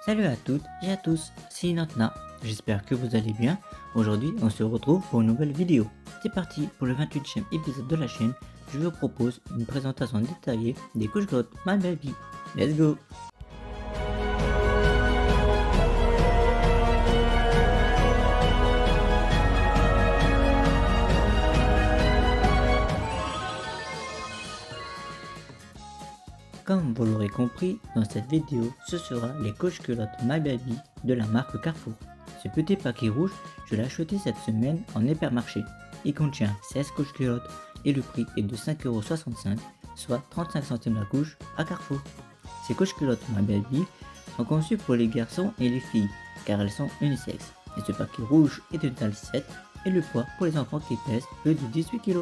Salut à toutes et à tous, c'est Notna, j'espère que vous allez bien. Aujourd'hui on se retrouve pour une nouvelle vidéo. C'est parti pour le 28e épisode de la chaîne. Je vous propose une présentation détaillée des couches grottes My Baby. Let's go. Comme vous l'aurez compris, dans cette vidéo, ce sera les couches-culottes My Baby de la marque Carrefour. Ce petit paquet rouge, je l'ai acheté cette semaine en hypermarché. Il contient 16 couches-culottes et le prix est de 5,65 €, soit 35 centimes la couche à Carrefour. Ces couches-culottes My Baby sont conçues pour les garçons et les filles, car elles sont unisexes. Et ce paquet rouge est de taille 7 et le poids pour les enfants qui pèsent plus de 18 kg.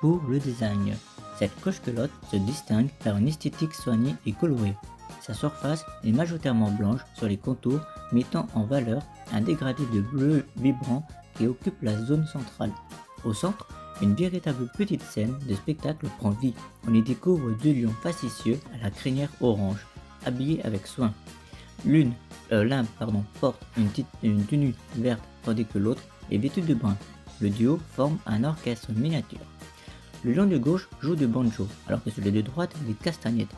Pour le design, cette couche-culotte se distingue par une esthétique soignée et colorée. Sa surface est majoritairement blanche sur les contours, mettant en valeur un dégradé de bleu vibrant qui occupe la zone centrale. Au centre, une véritable petite scène de spectacle prend vie. On y découvre deux lions facétieux à la crinière orange, habillés avec soin. L'un porte une tenue verte tandis que l'autre est vêtu de brun. Le duo forme un orchestre miniature. Le lion de gauche joue de banjo, alors que celui de droite des castagnettes.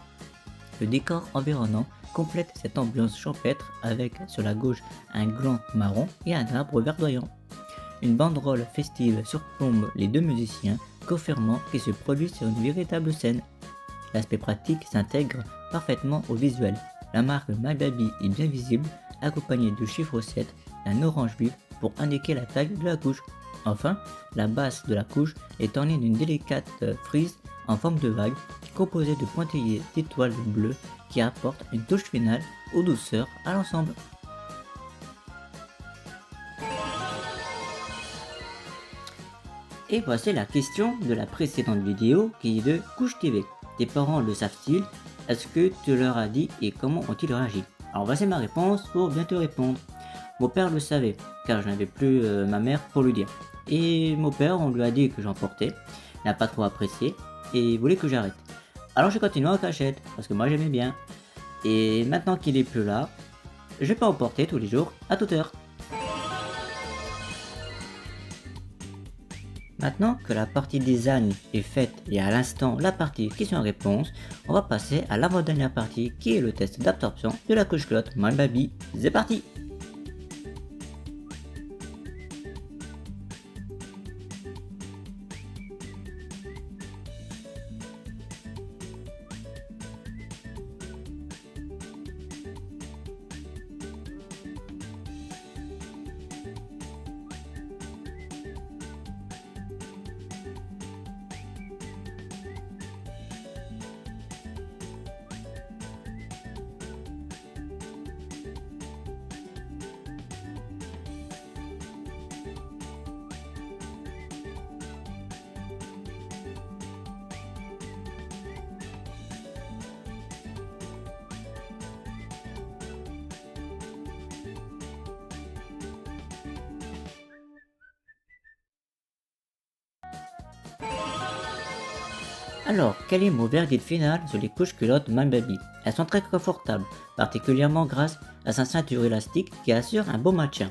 Le décor environnant complète cette ambiance champêtre avec, sur la gauche, un gland marron et un arbre verdoyant. Une banderole festive surplombe les deux musiciens, confirmant qu'ils se produisent sur une véritable scène. L'aspect pratique s'intègre parfaitement au visuel. La marque My Baby est bien visible, accompagnée du chiffre 7, d'un orange vif pour indiquer la taille de la couche. Enfin, la base de la couche est ornée d'une délicate frise en forme de vague, composée de pointillés d'étoiles bleues qui apportent une touche finale ou douceur à l'ensemble. Et voici la question de la précédente vidéo qui est de Couche TV. Tes parents le savent-ils? Est-ce que tu leur as dit et comment ont-ils réagi? Alors voici ma réponse pour bien te répondre. Mon père le savait, car je n'avais plus ma mère pour lui dire. Et mon père, on lui a dit que j'en portais, n'a pas trop apprécié et voulait que j'arrête. Alors j'ai continué en cachette, parce que moi j'aimais bien. Et maintenant qu'il est plus là, je peux en porter tous les jours, à toute heure. Maintenant que la partie design est faite et à l'instant la partie question-réponse, on va passer à l'avant-dernière partie qui est le test d'absorption de la couche-culotte My Baby. C'est parti! Alors, quel est mon verdict final sur les couches-culottes My Baby? Elles sont très confortables, particulièrement grâce à sa ceinture élastique qui assure un bon maintien.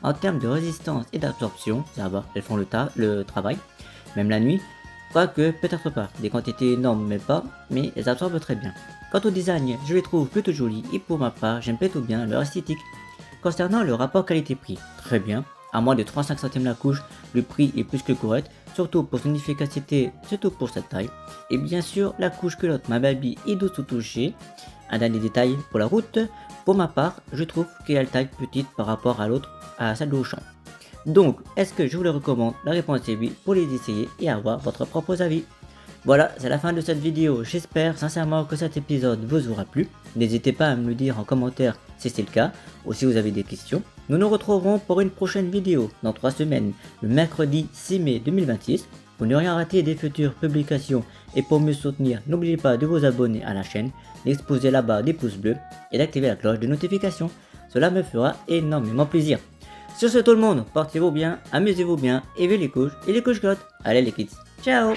En termes de résistance et d'absorption, ça va, elles font le travail, même la nuit, quoique peut-être pas, des quantités énormes mais elles absorbent très bien. Quant au design, je les trouve plutôt jolis et pour ma part, j'aime plutôt bien leur esthétique. Concernant le rapport qualité-prix, très bien, à moins de 35 centimes la couche, le prix est plus que correct, surtout pour son efficacité, surtout pour sa taille. Et bien sûr, la couche-culotte My Baby est douce au toucher. Un dernier détail pour la route, pour ma part, je trouve qu'elle a une taille petite par rapport à celle de Auchan. Donc, est-ce que je vous le recommande? La réponse est oui, pour les essayer et avoir votre propre avis. Voilà, c'est la fin de cette vidéo. J'espère sincèrement que cet épisode vous aura plu. N'hésitez pas à me le dire en commentaire si c'est le cas, ou si vous avez des questions. Nous nous retrouverons pour une prochaine vidéo dans 3 semaines, le mercredi 6 mai 2026. Pour ne rien rater des futures publications et pour me soutenir, n'oubliez pas de vous abonner à la chaîne, d'exposer là-bas des pouces bleus et d'activer la cloche de notification. Cela me fera énormément plaisir. Sur ce tout le monde, portez-vous bien, amusez-vous bien, et vive les couches et les couches-culottes. Allez les kids, ciao!